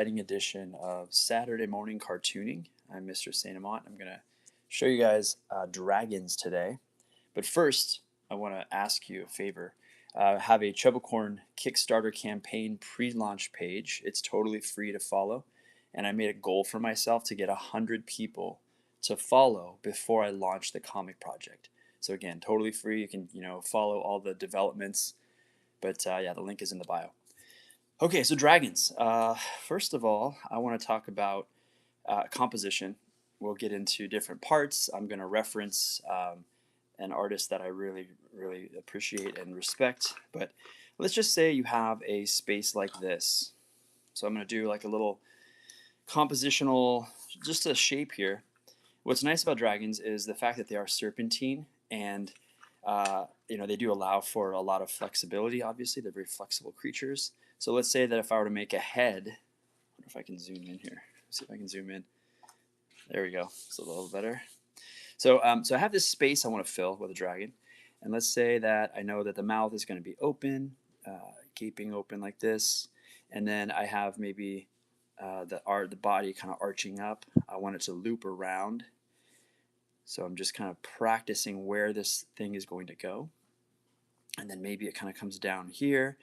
exciting edition of Saturday Morning Cartooning. I'm Mr. Saint Amant. I'm going to show you guys dragons today. But first, I want to ask you a favor. I have a Chubdragon Kickstarter campaign pre-launch page. It's totally free to follow, and I made a goal for myself to get 100 people to follow before I launch the comic project. So again, totally free. You can follow all the developments, but yeah, the link is in the bio. Okay, so dragons. First of all, I want to talk about composition. We'll get into different parts. I'm going to reference an artist that I really, really appreciate and respect. But let's just say you have a space like this. So I'm going to do like a little compositional, just a shape here. What's nice about dragons is the fact that they are serpentine, and they do allow for a lot of flexibility. Obviously, they're very flexible creatures. So let's say that if I were to make a head, I wonder if I can zoom in here. Let's see if I can zoom in. There we go. It's a little better. So I have this space I want to fill with a dragon, and let's say that I know that the mouth is going to be open, gaping open like this, and then I have maybe the body kind of arching up. I want it to loop around. So I'm just kind of practicing where this thing is going to go, and then maybe it kind of comes down here,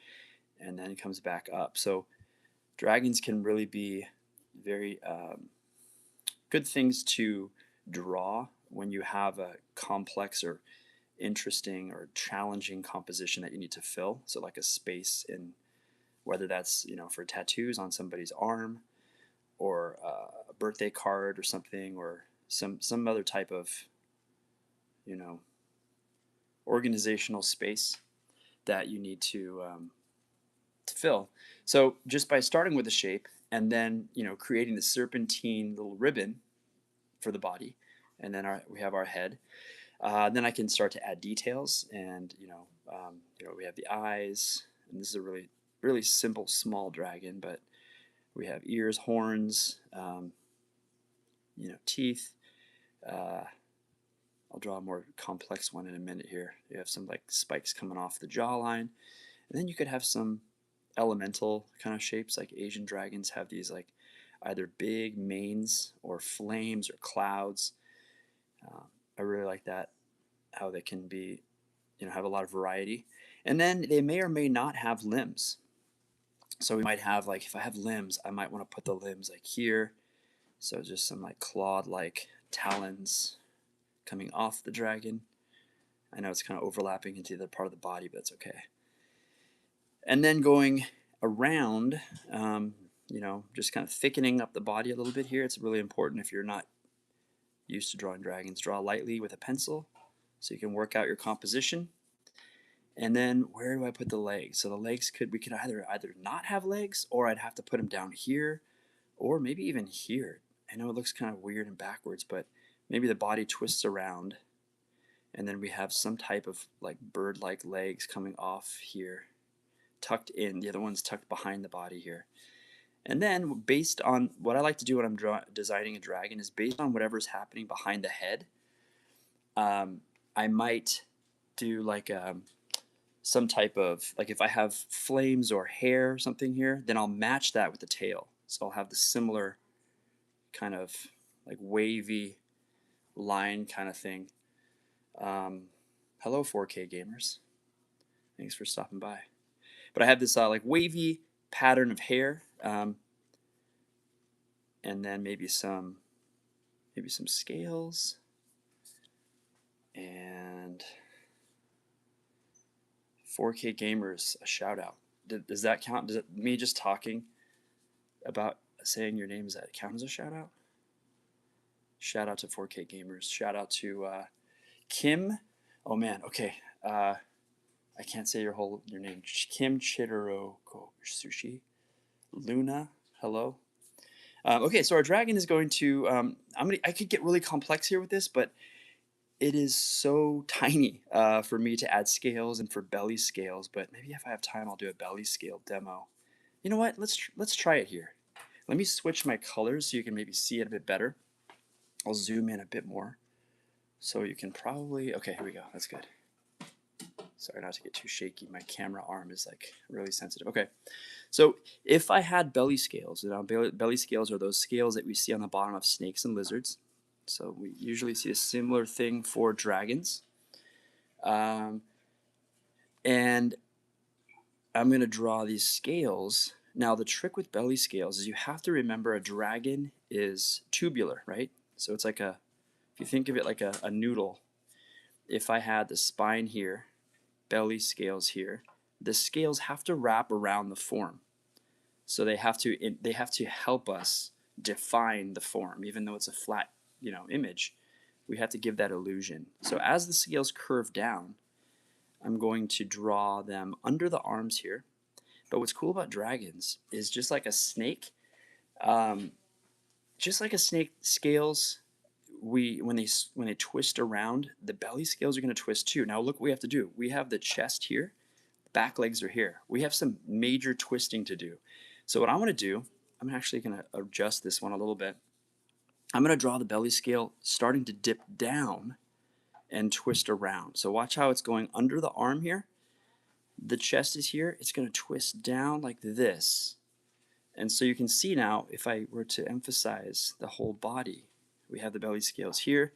and then it comes back up. So dragons can really be very good things to draw when you have a complex or interesting or challenging composition that you need to fill. So like a space in, whether that's for tattoos on somebody's arm, or a birthday card or something, or some other type of organizational space that you need to fill. So just by starting with a shape and then creating the serpentine little ribbon for the body, and then we have our head. Then I can start to add details, and we have the eyes, and this is a really really simple small dragon, but we have ears, horns, teeth. I'll draw a more complex one in a minute here. You have some like spikes coming off the jawline, and then you could have some elemental kind of shapes, like Asian dragons have these like either big manes or flames or clouds. I really like that, how they can be, have a lot of variety. And then they may or may not have limbs. So we might have, like, if I have limbs, I might want to put the limbs like here. So just some like clawed-like talons coming off the dragon. I know it's kind of overlapping into the other part of the body, but that's okay. And then going around, just kind of thickening up the body a little bit here. It's really important if you're not used to drawing dragons. Draw lightly with a pencil so you can work out your composition. And then where do I put the legs? So the legs we could either not have legs, or I'd have to put them down here, or maybe even here. I know it looks kind of weird and backwards, but maybe the body twists around, and then we have some type of like bird-like legs coming off here, tucked in. The other one's tucked behind the body here. And then based on what I like to do when I'm designing a dragon is based on whatever's happening behind the head. I might do like some type of, like if I have flames or hair or something here, then I'll match that with the tail. So I'll have the similar kind of like wavy line kind of thing. Hello 4K gamers. Thanks for stopping by. But I have this like wavy pattern of hair, and then maybe some scales, and 4K gamers, a shout out. Does that count? Does it, me just talking about saying your name, does that count as a shout out? Shout out to 4K gamers. Shout out to Kim. Oh man, okay. I can't say your name. Kim Chidoroko Sushi. Luna, hello. Okay, so our dragon is going to. I could get really complex here with this, but it is so tiny for me to add scales and for belly scales. But maybe if I have time, I'll do a belly scale demo. You know what? Let's try it here. Let me switch my colors so you can maybe see it a bit better. I'll zoom in a bit more, so you can probably. Okay, here we go. That's good. Sorry not to get too shaky. My camera arm is like really sensitive. Okay. So if I had belly scales, belly scales are those scales that we see on the bottom of snakes and lizards. So we usually see a similar thing for dragons. And I'm going to draw these scales. Now the trick with belly scales is you have to remember a dragon is tubular, right? So it's like if you think of it like a noodle, if I had the spine here, belly scales here, the scales have to wrap around the form. So they have to help us define the form, even though it's a flat, image. We have to give that illusion. So as the scales curve down, I'm going to draw them under the arms here. But what's cool about dragons is just like a snake, um, scales. When they twist around, the belly scales are going to twist too. Now look what we have to do. We have the chest here, back legs are here. We have some major twisting to do. So what I want to do, I'm actually going to adjust this one a little bit. I'm going to draw the belly scale starting to dip down and twist around. So watch how it's going under the arm here. The chest is here. It's going to twist down like this. And so you can see now, if I were to emphasize the whole body, we have the belly scales here.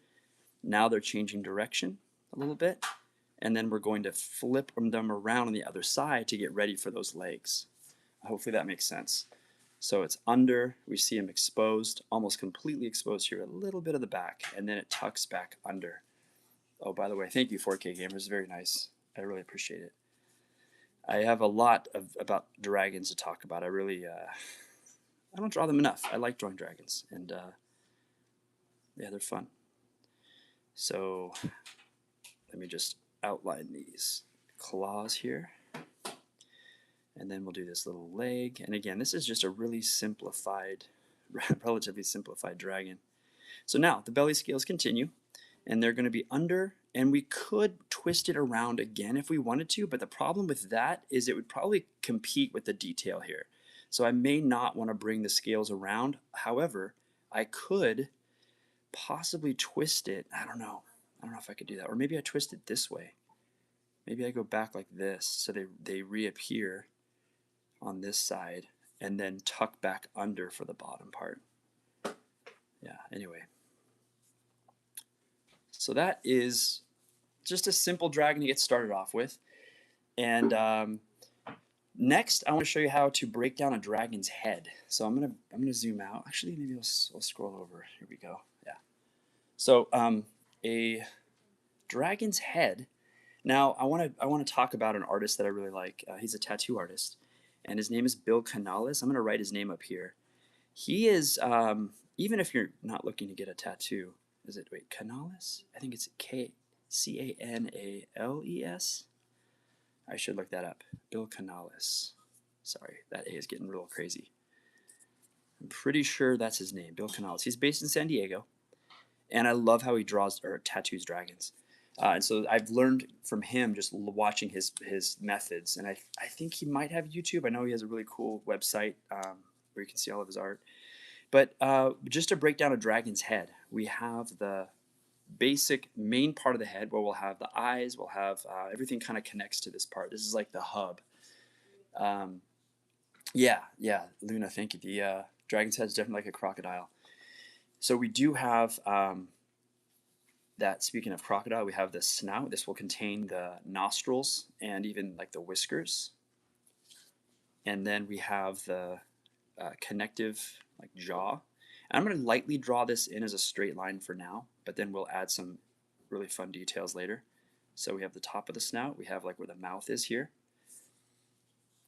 Now they're changing direction a little bit. And then we're going to flip them around on the other side to get ready for those legs. Hopefully that makes sense. So it's under, we see them exposed, almost completely exposed here, a little bit of the back, and then it tucks back under. Oh, by the way, thank you 4K gamers, very nice. I really appreciate it. I have a lot about dragons to talk about. I don't draw them enough. I like drawing dragons, and yeah, they're fun. So let me just outline these claws here. And then we'll do this little leg. And again, this is just a really simplified, relatively simplified dragon. So now the belly scales continue, and they're going to be under, and we could twist it around again if we wanted to, but the problem with that is it would probably compete with the detail here. So I may not want to bring the scales around. However, I could possibly twist it. I don't know if I could do that. Or maybe I twist it this way. Maybe I go back like this so they reappear on this side and then tuck back under for the bottom part. Yeah, anyway. So that is just a simple dragon to get started off with. And next, I want to show you how to break down a dragon's head. So I'm gonna zoom out. Actually, maybe I'll scroll over. Here we go. Yeah. So a dragon's head. Now I want to talk about an artist that I really like. He's a tattoo artist, and his name is Bill Canales. I'm gonna write his name up here. He is even if you're not looking to get a tattoo, is it Canales? I think it's Canales. I should look that up. Bill Canales. Sorry, that A is getting real crazy. I'm pretty sure that's his name, Bill Canales. He's based in San Diego, and I love how he draws or tattoos dragons. And so I've learned from him just watching his methods, and I think he might have YouTube. I know he has a really cool website where you can see all of his art. But just to break down a dragon's head, we have the basic main part of the head where we'll have the eyes, we'll have everything kind of connects to this part. This is like the hub. Yeah, Luna, thank you. The dragon's head is definitely like a crocodile. So we do have that. Speaking of crocodile, we have the snout. This will contain the nostrils and even like the whiskers. And then we have the connective like jaw. And I'm going to lightly draw this in as a straight line for now, but then we'll add some really fun details later. So we have the top of the snout, we have like where the mouth is here.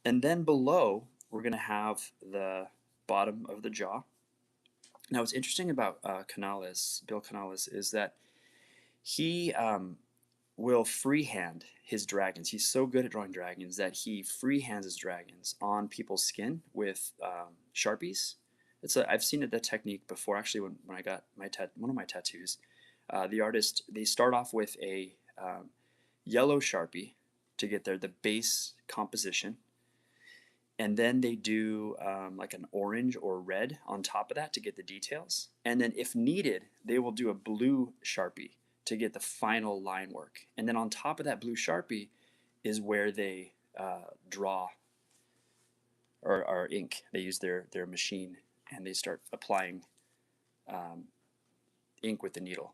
And then below, we're going to have the bottom of the jaw. Now what's interesting about Bill Canales, is that he will freehand his dragons. He's so good at drawing dragons that he freehands his dragons on people's skin with Sharpies. I've seen that technique before. Actually, when I got one of my tattoos, the artist, they start off with a yellow Sharpie to get the base composition, and then they do like an orange or red on top of that to get the details. And then if needed, they will do a blue Sharpie to get the final line work. And then on top of that blue Sharpie, is where they draw or ink. They use their machine and they start applying um, ink with the needle.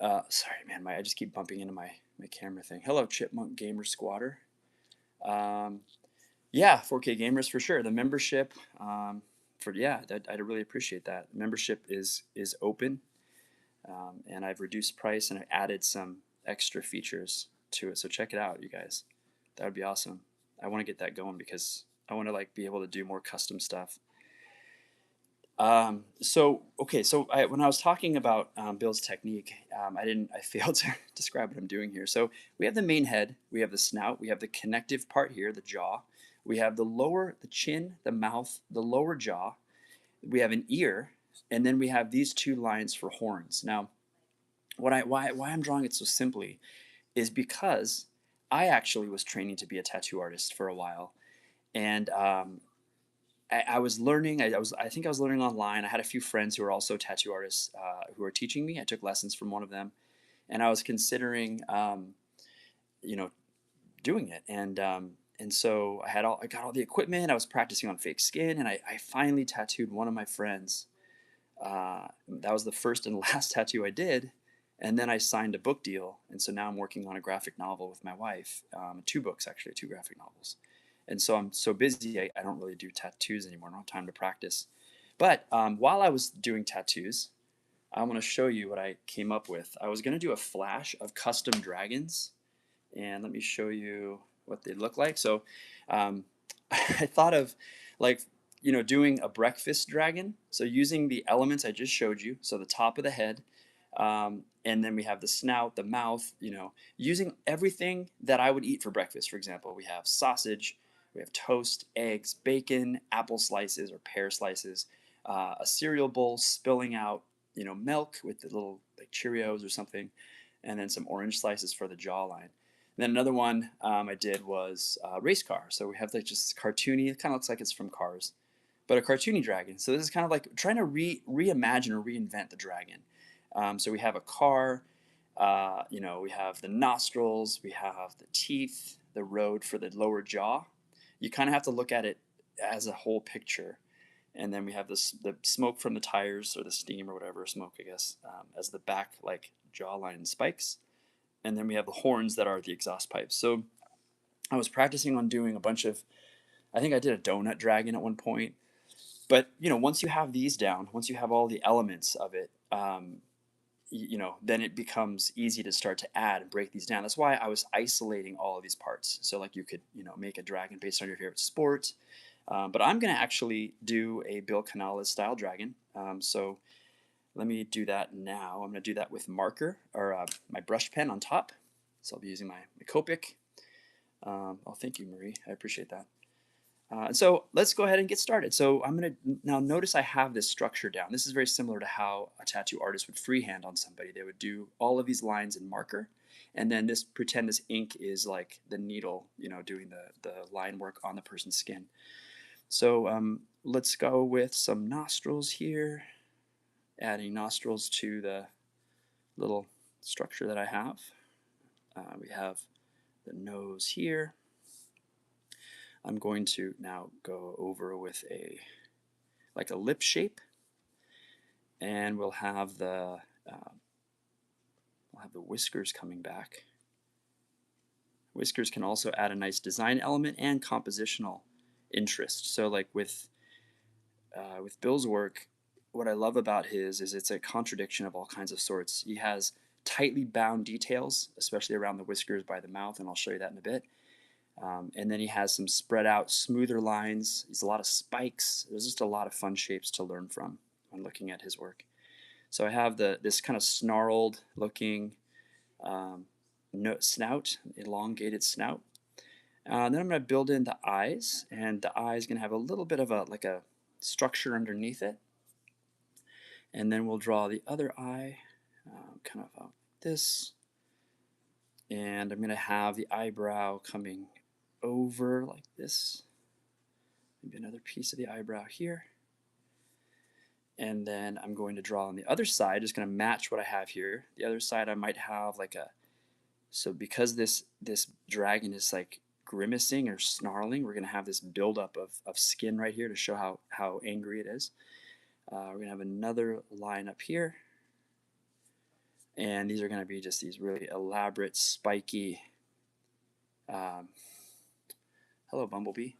Sorry, man, I just keep bumping into my camera thing. Hello, Chipmunk Gamer Squatter. Um, yeah, 4K gamers for sure. The membership, I'd really appreciate that. Membership is open, and I've reduced price and I added some extra features to it. So check it out, you guys. That would be awesome. I want to get that going because I want to like be able to do more custom stuff. When I was talking about Bill's technique, I failed to describe what I'm doing here. So we have the main head, we have the snout, we have the connective part here, the jaw, we have the chin, the mouth, the lower jaw, we have an ear, and then we have these two lines for horns. Now, why I'm drawing it so simply is because I actually was training to be a tattoo artist for a while, and I was learning. I think I was learning online. I had a few friends who were also tattoo artists who were teaching me. I took lessons from one of them, and I was considering, you know, doing it. And so I got all the equipment. I was practicing on fake skin, and I finally tattooed one of my friends. That was the first and last tattoo I did, and then I signed a book deal, and so now I'm working on a graphic novel with my wife. Two books actually, two graphic novels. And so I'm so busy, I don't really do tattoos anymore. I don't have time to practice. But while I was doing tattoos, I want to show you what I came up with. I was going to do a flash of custom dragons, and let me show you what they look like. So I thought of like, doing a breakfast dragon. So using the elements I just showed you, so the top of the head, and then we have the snout, the mouth, using everything that I would eat for breakfast. For example, we have sausage, we have toast, eggs, bacon, apple slices or pear slices, a cereal bowl spilling out, milk with the little like Cheerios or something, and then some orange slices for the jawline. And then another one I did was race car. So we have like just cartoony. It kind of looks like it's from Cars, but a cartoony dragon. So this is kind of like trying to reimagine or reinvent the dragon. So we have a car. We have the nostrils. We have the teeth. The road for the lower jaw. You kind of have to look at it as a whole picture. And then we have the smoke from the tires or the steam or whatever, smoke, I guess, as the back like jawline spikes. And then we have the horns that are the exhaust pipes. So I was practicing on doing a bunch of, I think I did a donut dragon at one point. But, once you have these down, once you have all the elements of it, then it becomes easy to start to add and break these down. That's why I was isolating all of these parts. So like you could, make a dragon based on your favorite sport. But I'm going to actually do a Bill Canales style dragon. So let me do that now. I'm going to do that with marker or my brush pen on top. So I'll be using my Copic. Thank you, Marie. I appreciate that. And so let's go ahead and get started. So I'm going to now notice I have this structure down. This is very similar to how a tattoo artist would freehand on somebody. They would do all of these lines in marker, and then pretend this ink is like the needle, doing the line work on the person's skin. So let's go with some nostrils here, adding nostrils to the little structure that I have. We have the nose here. I'm going to now go over with a lip shape, and we'll have the whiskers coming back. Whiskers can also add a nice design element and compositional interest. So like with Bill's work, what I love about his is it's a contradiction of all kinds of sorts. He has tightly bound details, especially around the whiskers by the mouth, and I'll show you that in a bit. And then he has some spread out, smoother lines. He's a lot of spikes. There's just a lot of fun shapes to learn from when looking at his work. So I have this kind of snarled looking snout, elongated snout. Then I'm going to build in the eyes, and the eye is going to have a little bit of a structure underneath it. And then we'll draw the other eye, kind of like this. And I'm going to have the eyebrow coming over like this. Maybe another piece of the eyebrow here. And then I'm going to draw on the other side, just going to match what I have here. The other side I might have like So because this dragon is like grimacing or snarling, we're going to have this buildup of skin right here to show how angry it is. We're going to have another line up here. And these are going to be just these really elaborate, spiky, hello, Bumblebee.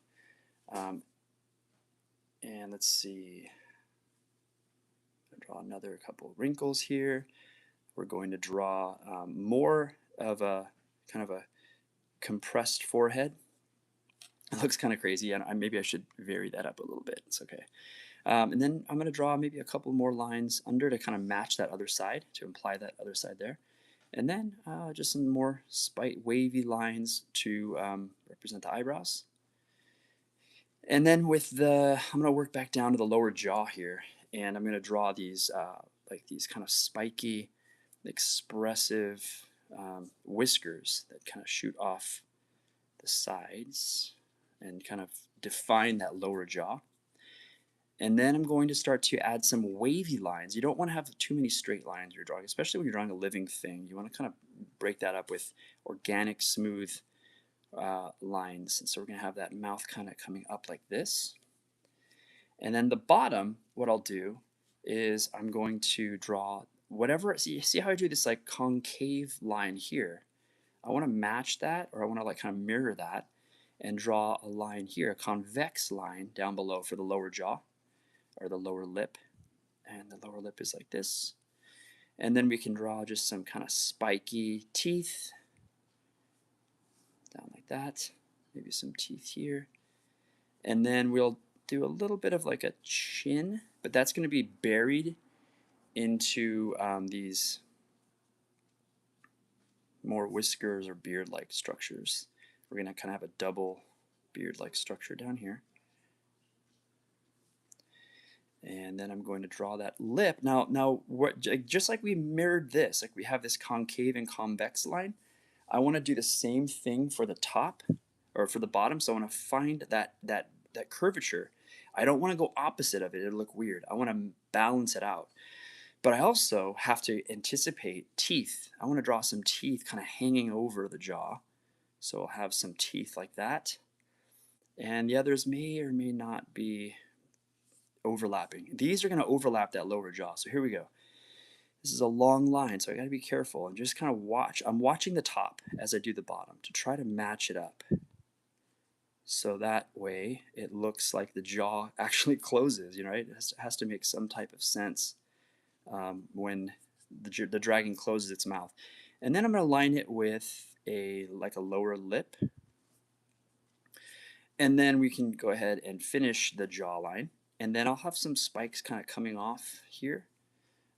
And let's see, draw another couple wrinkles here. We're going to draw more of a kind of a compressed forehead. It looks kind of crazy, and maybe I should vary that up a little bit. It's okay. And then I'm going to draw maybe a couple more lines under to kind of match that other side, to imply that other side there. And then just some more wavy lines to represent the eyebrows. And then with I'm going to work back down to the lower jaw here, and I'm going to draw these like these kind of spiky, expressive whiskers that kind of shoot off the sides and kind of define that lower jaw. And then I'm going to start to add some wavy lines. You don't want to have too many straight lines you're drawing, especially when you're drawing a living thing. You want to kind of break that up with organic, smooth lines. And so we're going to have that mouth kind of coming up like this. And then the bottom, what I'll do is I'm going to draw whatever. See how I do this like concave line here? I want to match that, or I want to like kind of mirror that and draw a line here, a convex line down below for the lower jaw or the lower lip. And the lower lip is like this. And then we can draw just some kind of spiky teeth down like that. Maybe some teeth here. And then we'll do a little bit of like a chin, but that's going to be buried into these more whiskers or beard-like structures. We're going to kind of have a double beard-like structure down here. And then I'm going to draw that lip. Now, just like we mirrored this, like we have this concave and convex line, I want to do the same thing for the top or for the bottom. So I want to find that curvature. I don't want to go opposite of it. It'll look weird. I want to balance it out. But I also have to anticipate teeth. I want to draw some teeth kind of hanging over the jaw. So I'll have some teeth like that. And the others may or may not be overlapping. These are going to overlap that lower jaw. So here we go. This is a long line, so I got to be careful and just kind of watch. I'm watching the top as I do the bottom to try to match it up. So that way it looks like the jaw actually closes, right? It has to make some type of sense when the dragon closes its mouth. And then I'm going to line it with like a lower lip. And then we can go ahead and finish the jawline. And then I'll have some spikes kind of coming off here.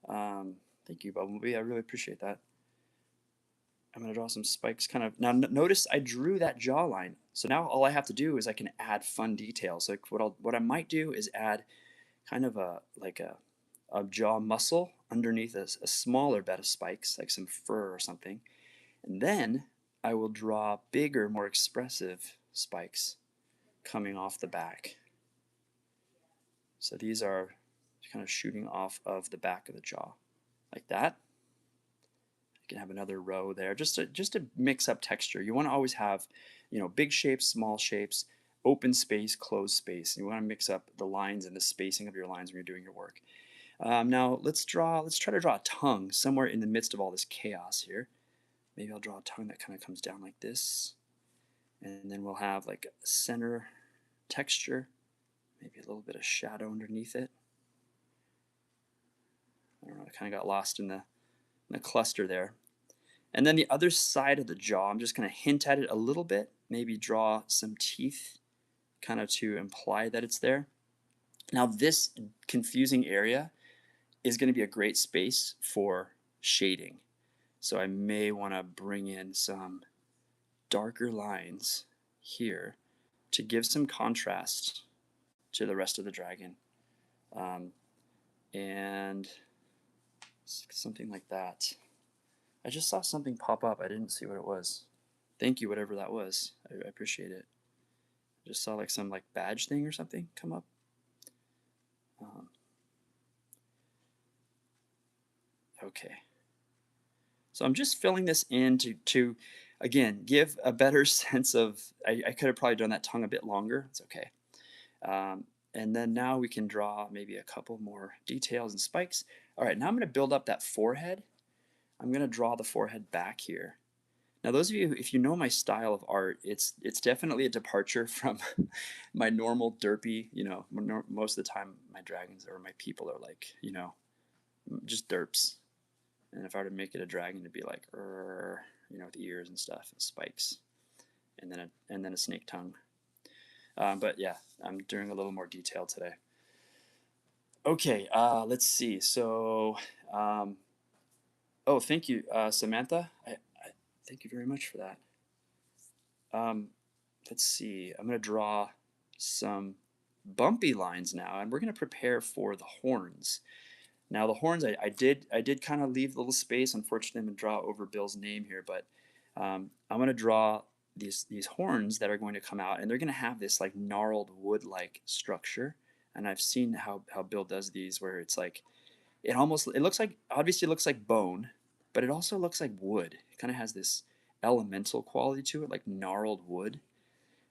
Thank you, Bumblebee. I really appreciate that. I'm going to draw some spikes kind of. Now, notice I drew that jawline. So now all I have to do is I can add fun details. Like what I might do is add kind of a jaw muscle underneath a smaller bed of spikes, like some fur or something. And then I will draw bigger, more expressive spikes coming off the back. So these are kind of shooting off of the back of the jaw, like that. You can have another row there, just to mix up texture. You want to always have, big shapes, small shapes, open space, closed space. You want to mix up the lines and the spacing of your lines when you're doing your work. Now let's try to draw a tongue somewhere in the midst of all this chaos here. Maybe I'll draw a tongue that kind of comes down like this, and then we'll have like a center texture. Maybe a little bit of shadow underneath it. I don't know, I kind of got lost in the cluster there. And then the other side of the jaw, I'm just going to hint at it a little bit, maybe draw some teeth kind of to imply that it's there. Now this confusing area is going to be a great space for shading. So I may want to bring in some darker lines here to give some contrast to the rest of the dragon. And something like that. I just saw something pop up. I didn't see what it was. Thank you, whatever that was. I appreciate it. I just saw like some like badge thing or something come up. Okay. So I'm just filling this in to again, give a better sense of, I could have probably done that tongue a bit longer. It's okay. Um, and then now we can draw maybe a couple more details and spikes. All right, now I'm going to build up that forehead. I'm going to draw the forehead back here. Now, those of you, if you know my style of art, it's definitely a departure from my normal derpy. Most of the time my dragons or my people are like, just derps. And if I were to make it a dragon, it'd be like, with ears and stuff and spikes, and then a snake tongue. But yeah, I'm doing a little more detail today. Okay, let's see. So, oh, thank you, Samantha. I thank you very much for that. Um, let's see. I'm going to draw some bumpy lines now, and we're going to prepare for the horns. Now the horns, I did kind of leave a little space. Unfortunately, I'm going to draw over Bill's name here, but I'm going to draw these horns that are going to come out, and they're going to have this like gnarled wood-like structure. And I've seen how Bill does these, where it's like it looks like, obviously it looks like bone, but it also looks like wood. It kind of has this elemental quality to it, like gnarled wood.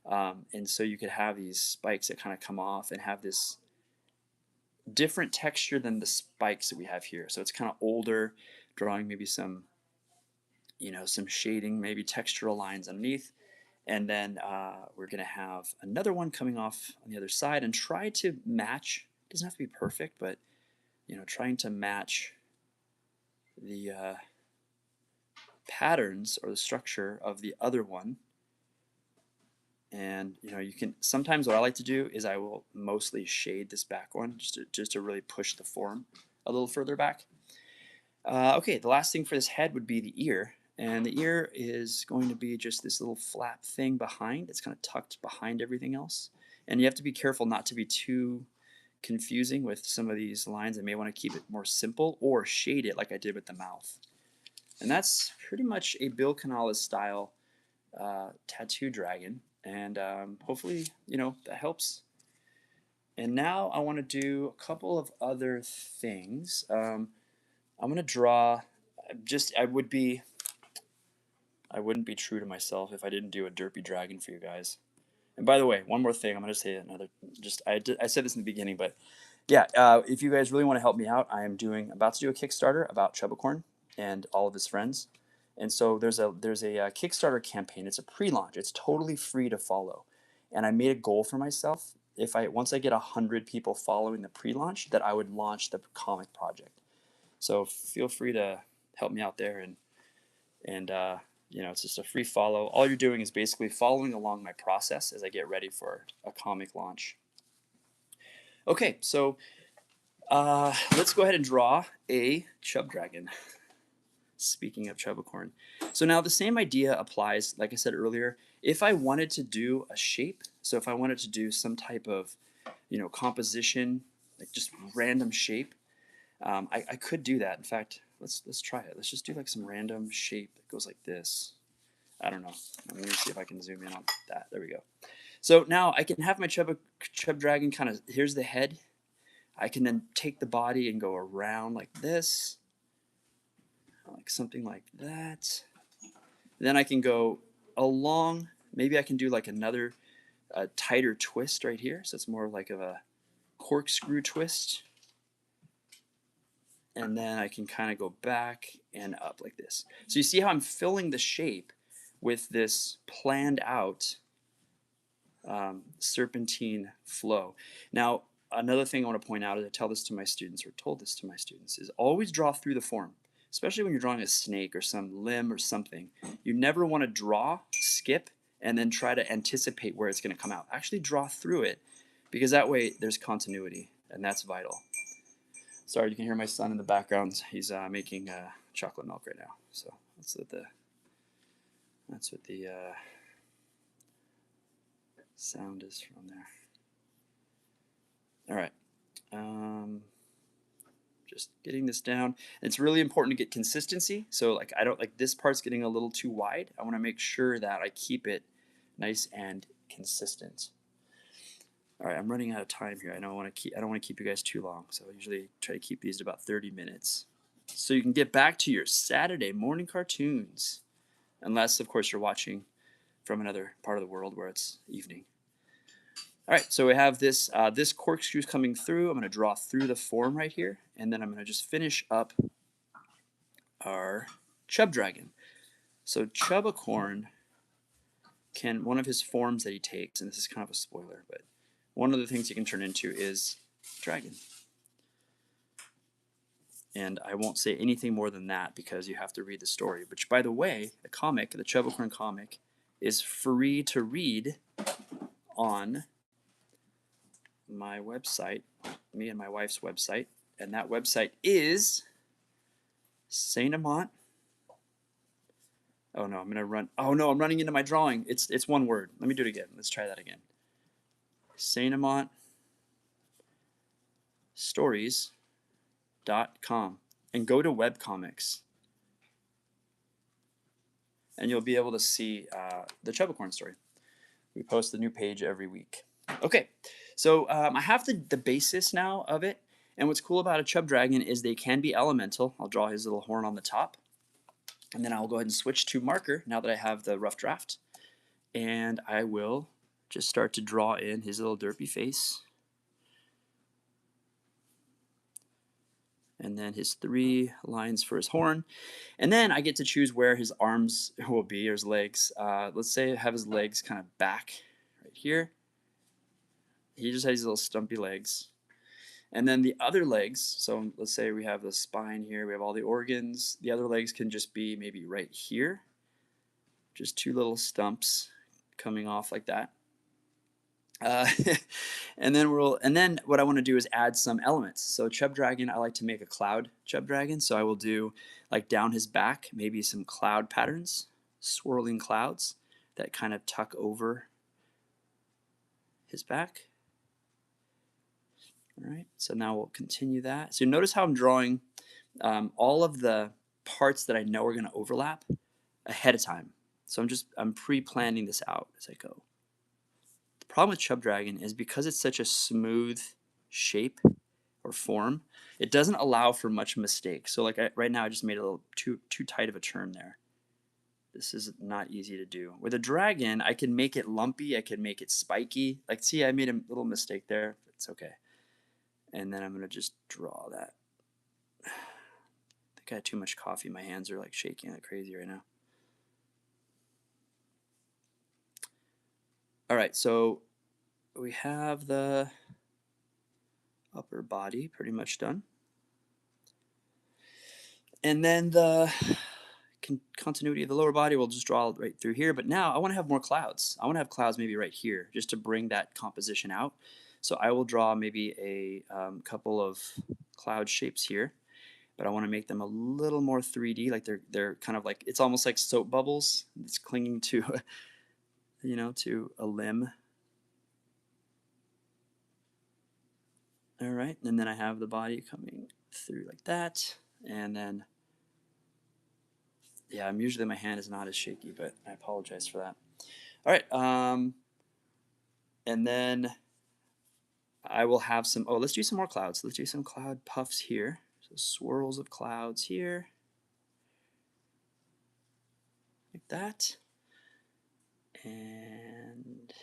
And so you could have these spikes that kind of come off and have this different texture than the spikes that we have here. So it's kind of older, drawing maybe some, some shading, maybe textural lines underneath. And then we're going to have another one coming off on the other side, and try to match. It doesn't have to be perfect, but trying to match the patterns or the structure of the other one. And you can sometimes, what I like to do is I will mostly shade this back one just to really push the form a little further back. Okay, the last thing for this head would be the ear, and the ear is going to be just this little flap thing behind. It's kind of tucked behind everything else, and you have to be careful not to be too confusing with some of these lines. I may want to keep it more simple or shade it like I did with the mouth. And that's pretty much a Bill Canales style tattoo dragon, and hopefully that helps. And now I want to do a couple of other things. I'm going to draw. I wouldn't be true to myself if I didn't do a derpy dragon for you guys. And by the way, one more thing, I'm going to say another. I said this in the beginning, but yeah, if you guys really want to help me out, I am about to do a Kickstarter about Chubdragon and all of his friends. And so there's a Kickstarter campaign. It's a pre-launch. It's totally free to follow. And I made a goal for myself. Once I get 100 people following the pre-launch, that I would launch the comic project. So feel free to help me out there, and it's just a free follow. All you're doing is basically following along my process as I get ready for a comic launch. Okay, so let's go ahead and draw a Chubdragon. Speaking of Chubdragon. So now the same idea applies, like I said earlier. If I wanted to do a shape, so if I wanted to do some type of, composition, like just random shape, I could do that. In fact, let's try it. Let's just do like some random shape that goes like this. I don't know. Let me see if I can zoom in on that. There we go. So now I can have my Chubdragon kind of, here's the head. I can then take the body and go around like this, like something like that. Then I can go along. Maybe I can do like another tighter twist right here. So it's more like of a corkscrew twist. And then I can kind of go back and up like this. So you see how I'm filling the shape with this planned out serpentine flow. Now, another thing I want to point out, as I tell this to my students, or told this to my students, is always draw through the form. Especially when you're drawing a snake or some limb or something. You never want to draw, skip, and then try to anticipate where it's going to come out. Actually draw through it, because that way there's continuity, and that's vital. Sorry, you can hear my son in the background. He's making chocolate milk right now. So that's what the sound is from there. All right. Just getting this down. It's really important to get consistency. So like I don't like this part's getting a little too wide. I want to make sure that I keep it nice and consistent. All right, I'm running out of time here. I don't want to keep you guys too long. So I usually try to keep these to about 30 minutes. so you can get back to your Saturday morning cartoons. Unless, of course, you're watching from another part of the world where it's evening. All right, so we have this corkscrews coming through. I'm going to draw through the form right here, and then I'm going to just finish up our Chubdragon. So Chubacorn one of his forms that he takes, and this is kind of a spoiler, but one of the things he can turn into is dragon. And I won't say anything more than that because you have to read the story. Which, by the way, the Chubacorn comic, is free to read on my website, me and my wife's website, and that website is Saint Amant. Oh no, I'm gonna run. Oh no, I'm running into my drawing. It's one word. Let me do it again. Let's try that again. Saint Amant Stories.com and go to webcomics, and you'll be able to see the Chubacorn story. We post a new page every week. Okay, so I have the basis now of it, and what's cool about a Chubdragon is they can be elemental. I'll draw his little horn on the top, and then I'll go ahead and switch to marker now that I have the rough draft, and I will just start to draw in his little derpy face, and then his 3 lines for his horn, and then I get to choose where his arms will be, or his legs. Let's say I have his legs kind of back right here. He just has these little stumpy legs. And then the other legs, so let's say we have the spine here, we have all the organs. The other legs can just be maybe right here. Just 2 little stumps coming off like that. And then what I want to do is add some elements. So Chubdragon, I like to make a cloud Chubdragon. So I will do, like, down his back, maybe some cloud patterns, swirling clouds that kind of tuck over his back. All right, so now we'll continue that. So notice how I'm drawing all of the parts that I know are going to overlap ahead of time. So I'm pre-planning this out as I go. The problem with Chubdragon is because it's such a smooth shape or form, it doesn't allow for much mistake. So like right now I just made a little too tight of a turn there. This is not easy to do. With a dragon, I can make it lumpy, I can make it spiky. Like, see, I made a little mistake there. It's okay. And then I'm going to just draw that. I think I had too much coffee. My hands are like shaking like crazy right now. All right, so we have the upper body pretty much done. And then the continuity of the lower body, we'll just draw right through here. But now I want to have more clouds. I want to have clouds maybe right here just to bring that composition out. So I will draw maybe a couple of cloud shapes here, but I want to make them a little more 3D, like they're kind of like, it's almost like soap bubbles. It's clinging to, to a limb. All right, and then I have the body coming through like that, and then, yeah, usually my hand is not as shaky, but I apologize for that. All right, and then I will have some, let's do some more clouds. Let's do some cloud puffs here. So swirls of clouds here. Like that. And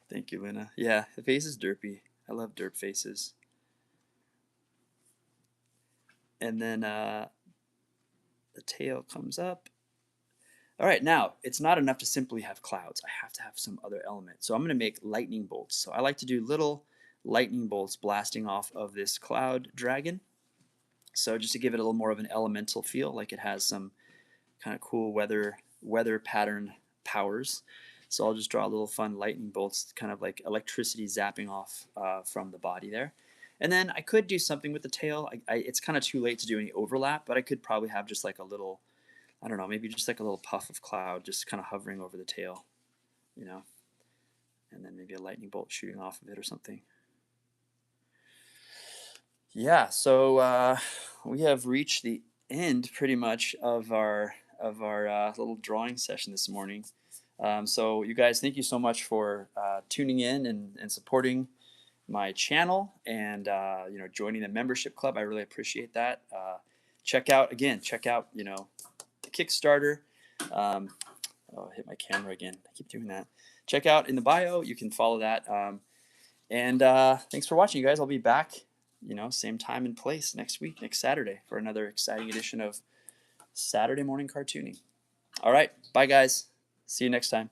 thank you, Lena. Yeah, the face is derpy. I love derp faces. And then the tail comes up. All right, now, it's not enough to simply have clouds. I have to have some other element. So I'm going to make lightning bolts. So I like to do little lightning bolts blasting off of this cloud dragon. So just to give it a little more of an elemental feel, like it has some kind of cool weather pattern powers. So I'll just draw little fun lightning bolts, kind of like electricity zapping off from the body there. And then I could do something with the tail. It's kind of too late to do any overlap, but I could probably have just like a little, I don't know, maybe just like a little puff of cloud just kind of hovering over the tail, and then maybe a lightning bolt shooting off of it or something. Yeah, so we have reached the end pretty much of our little drawing session this morning. So you guys, thank you so much for tuning in and supporting my channel and joining the membership club. I really appreciate that. Check out the Kickstarter. Um, oh, I hit my camera again. I keep doing that. Check out in the bio. You can follow that. And thanks for watching, you guys. I'll be back, same time and place next week, next Saturday, for another exciting edition of Saturday Morning Cartooning. All right, bye guys. See you next time.